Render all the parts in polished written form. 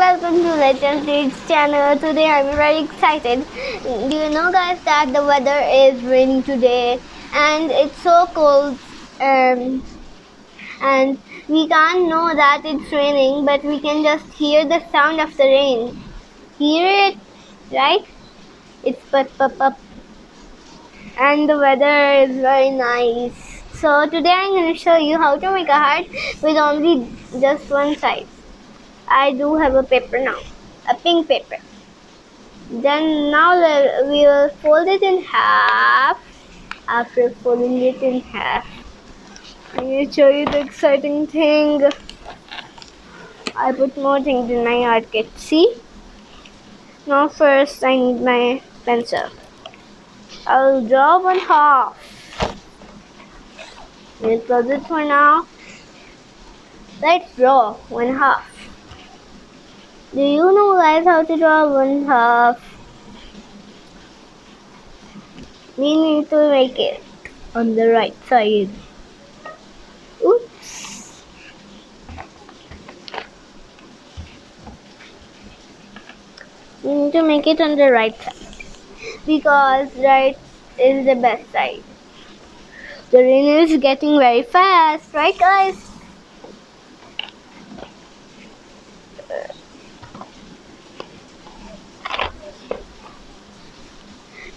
welcome to Legend Dates channel. Today I'm very excited. Do you know guys that the weather is raining today and it's so cold, and we can't know that it's raining, but we can just hear the sound of the rain. Hear it, right? It's pop pop pop, and the weather is very nice. So today I'm going to show you how to make a heart with only just one side. I do have a paper now, a pink paper. Then now we will fold it in half. After folding it in half, I'm going to show you the exciting thing. I put more things in my art kit. See? Now first I need my pencil. I'll draw one half. We'll close it for now. Let's draw one half. Do you know guys how to draw one half? We need to make it on the right side. Oops. We need to make it on the right side because right is the best side. The rain is getting very fast, right guys?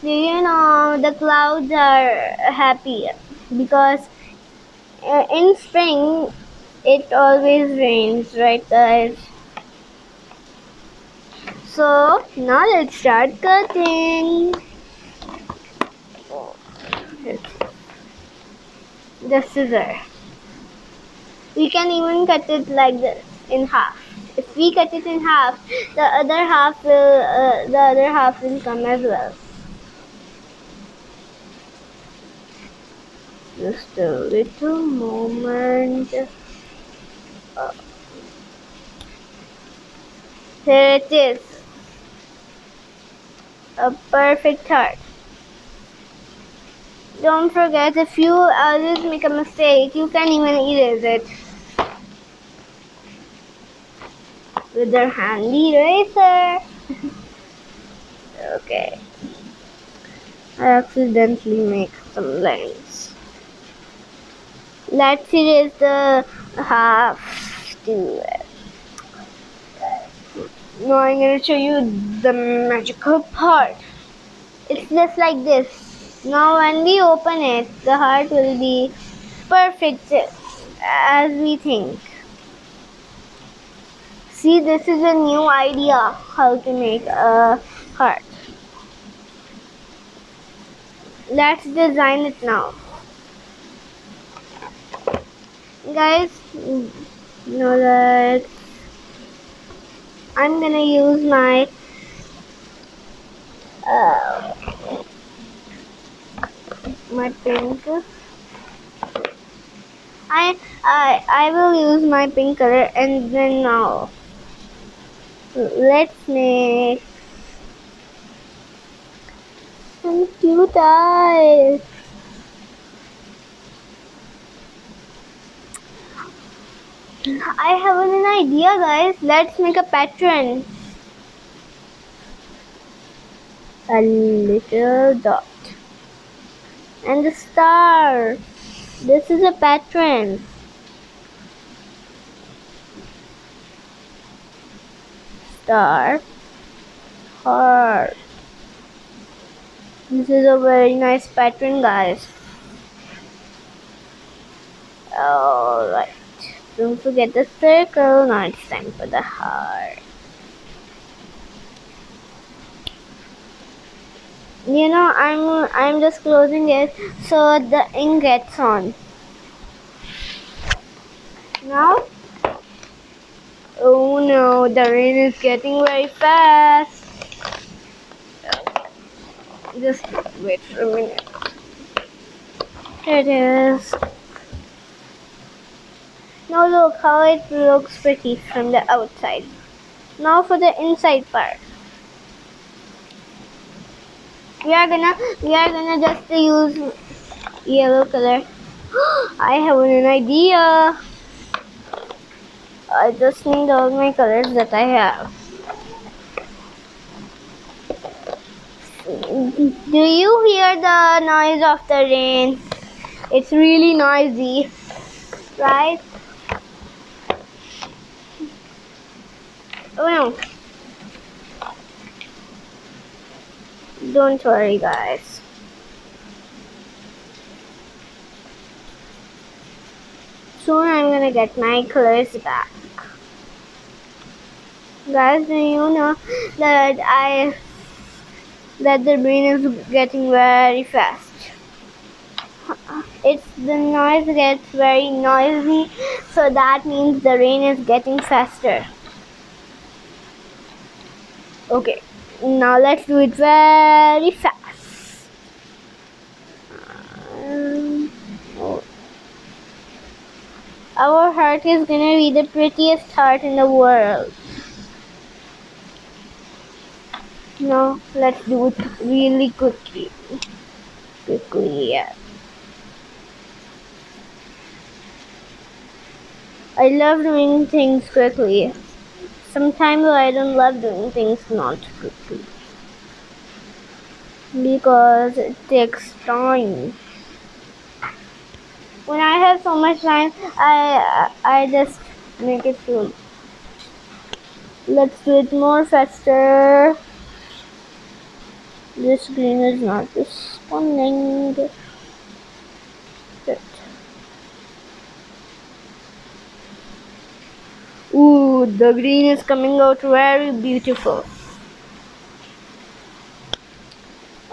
Do you know the clouds are happy because in spring it always rains, right guys? So now let's start cutting. The scissor. We can even cut it like this in half. If we cut it in half, the other half will come as well. Just a little moment. Here it is. A perfect heart. Don't forget, if you always make a mistake, you can even erase it with your handy eraser. Okay. I accidentally make some lines. Let's erase the half to it. Now I'm going to show you the magical part. It's just like this. Now when we open it, the heart will be perfect as we think. See, this is a new idea how to make a heart. Let's design it now. Guys, know that I'm gonna use my pink. I will use my pink color, and then now let's make some cute eyes. I have an idea, guys. Let's make a pattern. A little dot. And a star. This is a pattern. Star. Heart. This is a very nice pattern, guys. Alright. Don't forget the circle. Now it's time for the heart. You know, I'm just closing it so the ink gets on. Now, oh no, the rain is getting very fast. Just wait for a minute. Here it is. Now look how it looks pretty from the outside. Now for the inside part. We are gonna just use yellow color. I have an idea. I just need all my colors that I have. Do you hear the noise of the rain? It's really noisy, right? Oh no. Don't worry, guys. Soon I'm gonna get my colors back. Guys, do you know that the rain is getting very fast? The noise gets very noisy, so that means the rain is getting faster. Okay, now let's do it very fast. Oh. Our heart is gonna be the prettiest heart in the world. Now let's do it really quickly. Yeah. I love doing things quickly. Sometimes I don't love doing things not quickly because it takes time. When I have so much time, I just make it soon. Let's do it more faster. This green is not responding. Good. Ooh, the green is coming out very beautiful.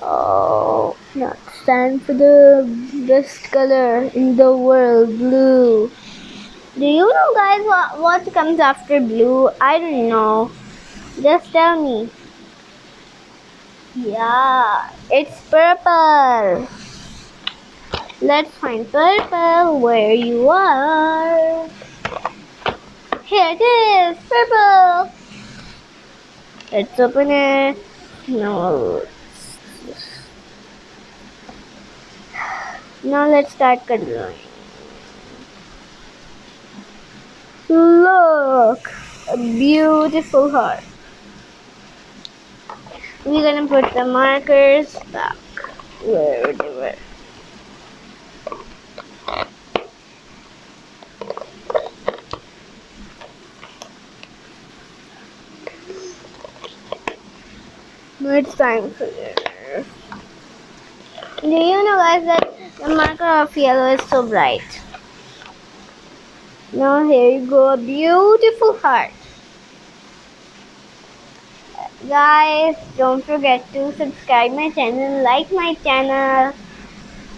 Oh, now it's time for the best color in the world, blue. Do you know, guys, what comes after blue? I don't know. Just tell me. Yeah, it's purple. Let's find purple where you are. Here it is, purple. Let's open it. No. Now let's start coloring. Look, a beautiful heart. We're gonna put the markers back where they were. Now it's time for this. Do you know, guys, that the marker of yellow is so bright? Now here you go, a beautiful heart. Guys, don't forget to subscribe my channel, like my channel,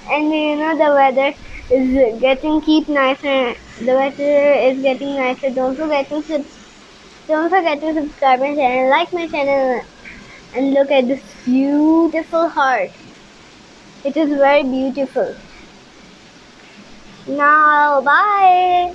and you know the weather is keep nicer. The weather is getting nicer. Don't forget to subscribe my channel, like my channel, and look at this beautiful heart. It is very beautiful. Now, bye.